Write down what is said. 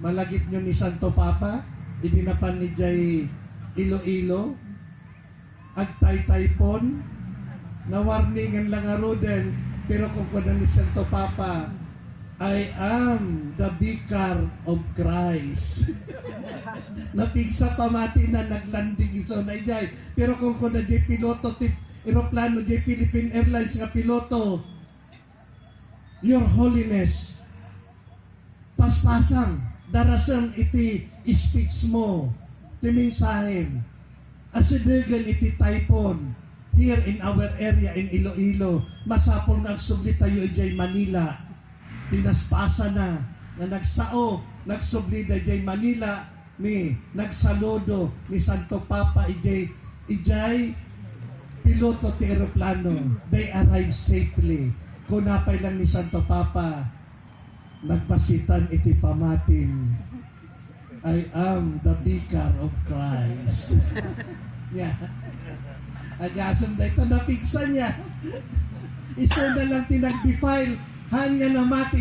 malagip nyo ni Santo Papa, ibinapan ni Jay Iloilo, agtay-taypon, na-warningan lang aroden, pero kung kuna ni Santo Papa, I am the vicar of Christ. Napigsa pamati na naglanding iso na Jay. Pero kung kuna Jay piloto, aeroplano Jay Philippine Airlines nga piloto, Your Holiness, paspasang, darasang iti speech mo, timinsahin, asidegan iti typhoon, here in our area in Iloilo, masapong nagsubli tayo ijay Manila, pinaspasa na nagsao, nagsubli na ijay Manila, ni nagsaludo ni Santo Papa ijay piloto ti aeroplano, they arrive safely. Kunapay lang ni Santo Papa, nagpasitan iti pamatin, I am the vicar of Christ. Yeah. Agasam na ito, napigsan niya. Isa na lang tinag-defile, hanya na mati.